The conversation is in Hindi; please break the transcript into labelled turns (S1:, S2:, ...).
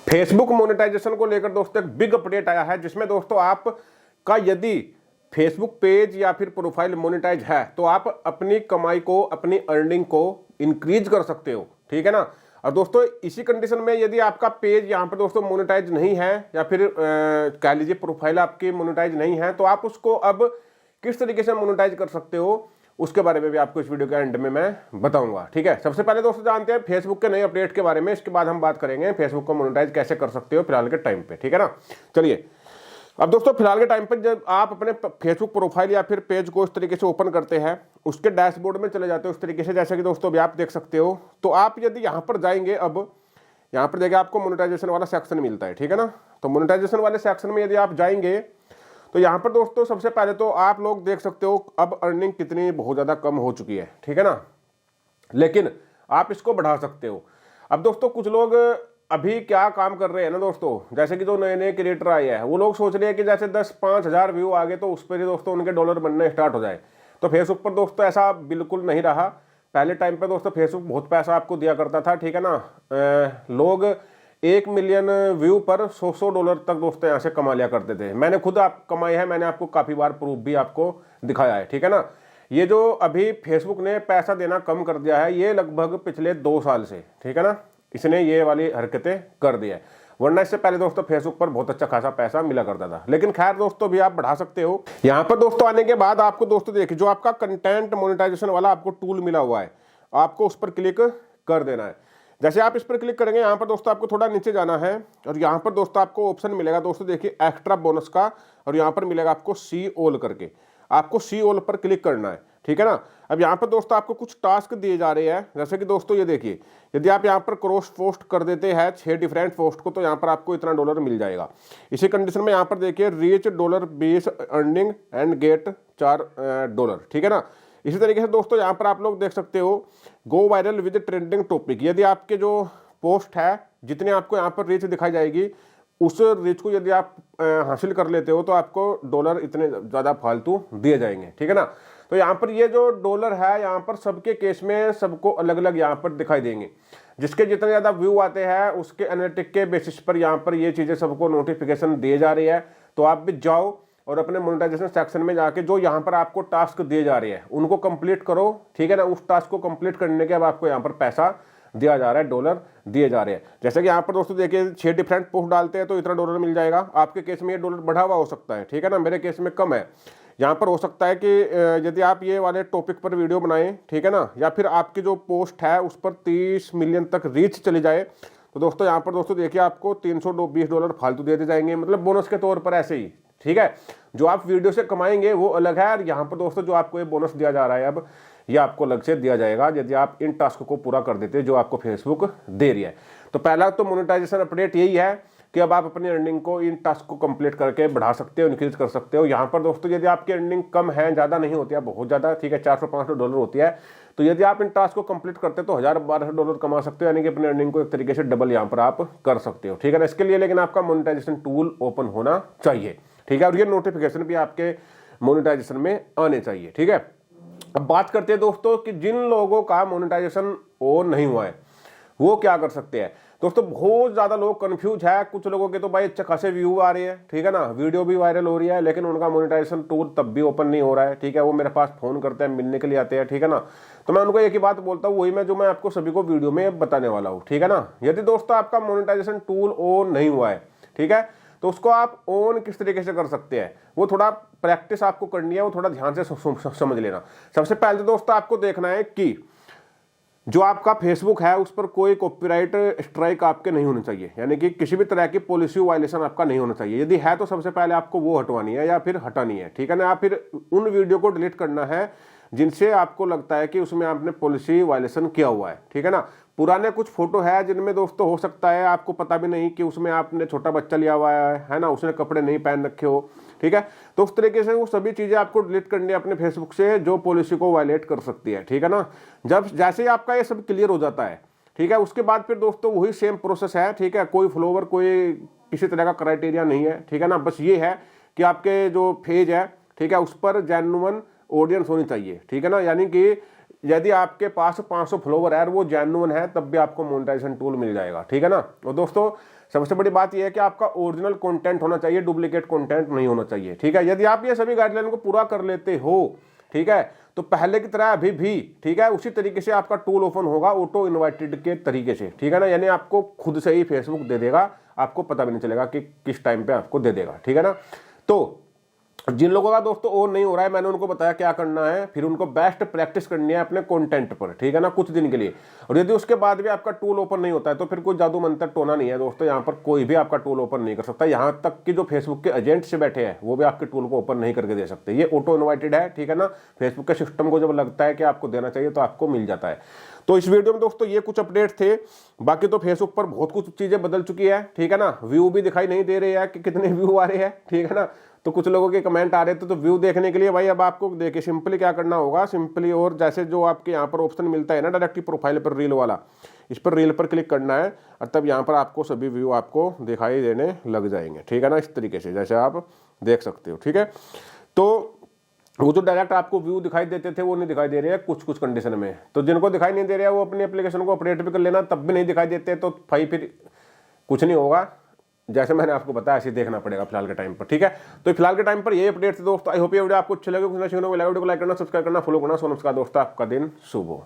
S1: फेसबुक मोनेटाइजेशन को लेकर दोस्तों एक बिग अपडेट आया है, जिसमें दोस्तों आपका यदि फेसबुक पेज या फिर प्रोफाइल मोनेटाइज है तो आप अपनी कमाई को, अपनी अर्निंग को इंक्रीज कर सकते हो। ठीक है ना। और दोस्तों इसी कंडीशन में यदि आपका पेज यहाँ पर दोस्तों मोनेटाइज नहीं है या फिर कह लीजिए प्रोफाइल आपकी मोनेटाइज नहीं है, तो आप उसको अब किस तरीके से मोनेटाइज कर सकते हो उसके बारे में भी आपको इस वीडियो के एंड में मैं बताऊंगा। ठीक है। सबसे पहले दोस्तों जानते हैं फेसबुक के नए अपडेट के बारे में, इसके बाद हम बात करेंगे फेसबुक को मोनेटाइज कैसे कर सकते हो फिलहाल के टाइम पे। ठीक है ना। चलिए, अब दोस्तों फिलहाल के टाइम पे जब आप अपने फेसबुक प्रोफाइल या फिर पेज को इस तरीके से ओपन करते हैं, उसके डैशबोर्ड में चले जाते हो इस तरीके से, जैसे कि दोस्तों अभी आप देख सकते हो। तो आप यदि यहाँ पर जाएंगे, अब यहाँ पर देखिए आपको मोनेटाइजेशन वाला सेक्शन मिलता है। ठीक है ना। तो मोनेटाइजेशन वाले सेक्शन में यदि आप जाएंगे तो यहाँ पर दोस्तों सबसे पहले तो आप लोग देख सकते हो अब अर्निंग कितनी बहुत ज़्यादा कम हो चुकी है। ठीक है ना। लेकिन आप इसको बढ़ा सकते हो। अब दोस्तों कुछ लोग अभी क्या काम कर रहे हैं ना दोस्तों, जैसे कि जो नए नए क्रिएटर आए हैं वो लोग सोच रहे हैं कि जैसे 10-5 हज़ार व्यू आ गए तो उस पर ही दोस्तों उनके डॉलर बनने स्टार्ट हो जाए। तो फेसबुक पर दोस्तों ऐसा बिल्कुल नहीं रहा। पहले टाइम पे दोस्तों फेसबुक बहुत पैसा आपको दिया करता था। ठीक है ना। लोग 1 मिलियन व्यू पर $100 तक दोस्तों यहाँ से कमा लिया करते थे। मैंने खुद आप कमाए हैं, मैंने आपको काफ़ी बार प्रूफ भी आपको दिखाया है। ठीक है ना। ये जो अभी फेसबुक ने पैसा देना कम कर दिया है, ये लगभग पिछले 2 साल से, ठीक है ना, इसने ये वाली हरकतें कर दी है। वरना इससे पहले दोस्तों फेसबुक पर बहुत अच्छा खासा पैसा मिला करता था। लेकिन खैर दोस्तों भी आप बढ़ा सकते हो। यहाँ पर दोस्तों आने के बाद आपको दोस्तों देखिए जो आपका कंटेंट मोनेटाइजेशन वाला आपको टूल मिला हुआ है, आपको उस पर क्लिक कर देना है। जैसे आप इस पर क्लिक करेंगे, यहाँ पर दोस्तों आपको थोड़ा नीचे जाना है और यहाँ पर दोस्तों आपको ऑप्शन मिलेगा दोस्तों देखिए एक्स्ट्रा बोनस का, और यहाँ पर मिलेगा आपको सी ऑल करके, आपको सी ऑल पर क्लिक करना है। ठीक है ना। अब यहाँ पर दोस्तों आपको कुछ टास्क दिए जा रहे हैं, जैसे कि दोस्तों ये देखिए, यदि आप यहाँ पर क्रॉस पोस्ट कर देते हैं 6 डिफरेंट पोस्ट को तो यहाँ पर आपको इतना डॉलर मिल जाएगा। इसी कंडीशन में यहाँ पर देखिए रीच $20 अर्निंग एंड गेट $4। ठीक है ना। इसी तरीके से दोस्तों यहाँ पर आप लोग देख सकते हो go viral with trending topic. यदि आपके जो पोस्ट है जितने आपको यहाँ पर रीच दिखाई जाएगी, उस रीच को यदि आप हासिल कर लेते हो तो आपको डॉलर इतने ज़्यादा फालतू दिए जाएंगे। ठीक है ना। तो यहाँ पर ये जो डॉलर है यहाँ पर सबके केस में सबको अलग अलग यहाँ पर दिखाई देंगे। जिसके जितने ज़्यादा व्यू आते हैं उसके एनालिटिक के बेसिस पर यहाँ पर ये चीज़ें सबको नोटिफिकेशन दिए जा रही है। तो आप भी जाओ और अपने मोनेटाइजेशन सेक्शन में जाके जो यहाँ पर आपको टास्क दिए जा रहे हैं उनको कंप्लीट करो। ठीक है ना। उस टास्क को कंप्लीट करने के बाद आपको यहाँ पर पैसा दिया जा रहा है, डॉलर दिए जा रहे हैं। जैसे कि यहाँ पर दोस्तों देखिए 6 डिफरेंट पोस्ट डालते हैं तो इतना डॉलर मिल जाएगा। आपके केस में ये डॉलर बढ़ा हुआ हो सकता है। ठीक है ना। मेरे केस में कम है। यहाँ पर हो सकता है कि यदि आप ये वाले टॉपिक पर वीडियो बनाएं, ठीक है ना, या फिर आपकी जो पोस्ट है उस पर 30 मिलियन तक रीच चली जाए तो दोस्तों यहाँ पर दोस्तों देखिए आपको $320 फालतू दे जाएंगे, मतलब बोनस के तौर पर ऐसे ही। ठीक है। जो आप वीडियो से कमाएंगे वो अलग है, और यहाँ पर दोस्तों जो आपको ये बोनस दिया जा रहा है अब ये आपको अलग से दिया जाएगा यदि आप इन टास्क को पूरा कर देते हैं जो आपको फेसबुक दे रही है। तो पहला तो मोनेटाइजेशन अपडेट यही है कि अब आप अपनी अर्निंग को इन टास्क को कंप्लीट करके बढ़ा सकते हो, इंक्रीज कर सकते हो। यहाँ पर दोस्तों यदि आपकी अर्निंग कम है, ज़्यादा नहीं होती है, बहुत ज़्यादा, ठीक है, $400-500 होती है, तो यदि आप इन टास्क को कंप्लीट करते हो तो $1000-1200 कमा सकते हो, यानी कि अपनी अर्निंग को एक तरीके से डबल यहाँ पर आप कर सकते हो। ठीक है ना। इसके लिए लेकिन आपका मोनेटाइजेशन टूल ओपन होना चाहिए। ठीक है। और ये नोटिफिकेशन भी आपके मोनेटाइजेशन में आने चाहिए। ठीक है। अब बात करते हैं दोस्तों कि जिन लोगों का मोनेटाइजेशन ऑन नहीं हुआ है वो क्या कर सकते हैं। दोस्तों बहुत ज़्यादा लोग कंफ्यूज है। कुछ लोगों के तो भाई अच्छे खासे व्यू आ रहे हैं, ठीक है ना, वीडियो भी वायरल हो रही है, लेकिन उनका मोनेटाइजेशन टूल तब भी ओपन नहीं हो रहा है। ठीक है। वो मेरे पास फ़ोन करते हैं, मिलने के लिए आते हैं। ठीक है ना। तो मैं उनको एक ही बात बोलता हूँ, वही मैं जो मैं आपको सभी को वीडियो में बताने वाला हूँ। ठीक है ना। यदि दोस्तों आपका मोनेटाइजेशन टूल ऑन नहीं हुआ है, ठीक है, तो उसको आप ऑन किस तरीके से कर सकते हैं वो थोड़ा प्रैक्टिस आपको करनी है, वो थोड़ा ध्यान से समझ लेना। सबसे पहले दोस्तों आपको देखना है कि जो आपका फेसबुक है उस पर कोई कॉपीराइट स्ट्राइक आपके नहीं होने चाहिए, यानी कि किसी भी तरह की पॉलिसी वायलेशन आपका नहीं होना चाहिए। यदि है तो सबसे पहले आपको वो हटवानी है या फिर हटानी है। ठीक है ना। या फिर उन वीडियो को डिलीट करना है जिनसे आपको लगता है कि उसमें आपने पॉलिसी वायलेशन किया हुआ है। ठीक है ना। पुराने कुछ फोटो है जिनमें दोस्तों हो सकता है आपको पता भी नहीं कि उसमें आपने छोटा बच्चा लिया हुआ है ना, उसने कपड़े नहीं पहन रखे हो। ठीक है। तो उस तरीके से वो सभी चीज़ें आपको डिलीट करनी है अपने फेसबुक से जो पॉलिसी को वायलेट कर सकती है। ठीक है ना। जब जैसे ही आपका ये सब क्लियर हो जाता है, ठीक है, उसके बाद फिर दोस्तों वही सेम प्रोसेस है। ठीक है। कोई फ्लोवर, कोई किसी तरह का क्राइटेरिया नहीं है। ठीक है ना। बस ये है कि आपके जो पेज है, ठीक है, उस पर जेन्युइन ऑडियंस होनी चाहिए। ठीक है ना। यानी कि यदि आपके पास 500 फॉलोवर है और वो जेन्युइन है तब भी आपको मोनेटाइजेशन टूल मिल जाएगा, ठीक है ना। और दोस्तों सबसे बड़ी बात यह है कि आपका ओरिजिनल कंटेंट होना चाहिए, डुप्लीकेट कंटेंट नहीं होना चाहिए, ठीक है। यदि आप ये सभी गाइडलाइन को पूरा कर लेते हो, ठीक है, तो पहले की तरह अभी भी, ठीक है, उसी तरीके से आपका टूल ओपन होगा ऑटो इनवाइटेड के तरीके से, ठीक है ना। यानी आपको खुद से ही फेसबुक दे देगा, आपको पता भी नहीं चलेगा कि किस टाइम पे आपको दे देगा, ठीक है ना। तो जिन लोगों का दोस्तों ऑन नहीं हो रहा है, मैंने उनको बताया क्या करना है, फिर उनको बेस्ट प्रैक्टिस करनी है अपने कंटेंट पर, ठीक है ना, कुछ दिन के लिए। और यदि उसके बाद भी आपका टूल ओपन नहीं होता है तो फिर कोई जादू मंत्र टोना नहीं है दोस्तों, यहाँ पर कोई भी आपका टूल ओपन नहीं कर सकता। यहाँ तक कि जो फेसबुक के एजेंट से बैठे हैं वो भी आपके टूल को ओपन नहीं करके दे सकते। ये ऑटो इनवाइटेड है, ठीक है ना। फेसबुक के सिस्टम को जब लगता है कि आपको देना चाहिए तो आपको मिल जाता है। तो इस वीडियो में दोस्तों ये कुछ अपडेट थे। बाकी तो फेसबुक पर बहुत कुछ चीजें बदल चुकी है, ठीक है ना। व्यू भी दिखाई नहीं दे रहे हैं कि कितने व्यू आ रहे हैं, ठीक है ना। तो कुछ लोगों के कमेंट आ रहे थे, तो व्यू देखने के लिए भाई अब आपको देखिए सिंपली क्या करना होगा, सिंपली और जैसे जो आपके यहाँ पर ऑप्शन मिलता है ना डायरेक्टली प्रोफाइल पर रील वाला, इस पर रील पर क्लिक करना है और तब यहाँ पर आपको सभी व्यू आपको दिखाई देने लग जाएंगे, ठीक है ना। इस तरीके से जैसे आप देख सकते हो, ठीक है। तो वो जो डायरेक्ट आपको व्यू दिखाई देते थे वो नहीं दिखाई दे रहे हैं कुछ कुछ कंडीशन में। तो जिनको दिखाई नहीं दे रहा है वो अपनी एप्लीकेशन को अपडेट भी कर लेना, तब भी नहीं दिखाई देते तो भाई फिर कुछ नहीं होगा। जैसे मैंने आपको बताया ऐसे देखना पड़ेगा फिलहाल के टाइम पर, ठीक है। तो फिलहाल के टाइम पर ये अपडेट थे दोस्तों। आई होप ये वीडियो आपको अच्छी लगे, कुछ ना वीडियो को लाइक करना, सब्सक्राइब करना, फॉलो करना। सो नमस्कार दोस्तों, आपका दिन शुभ हो।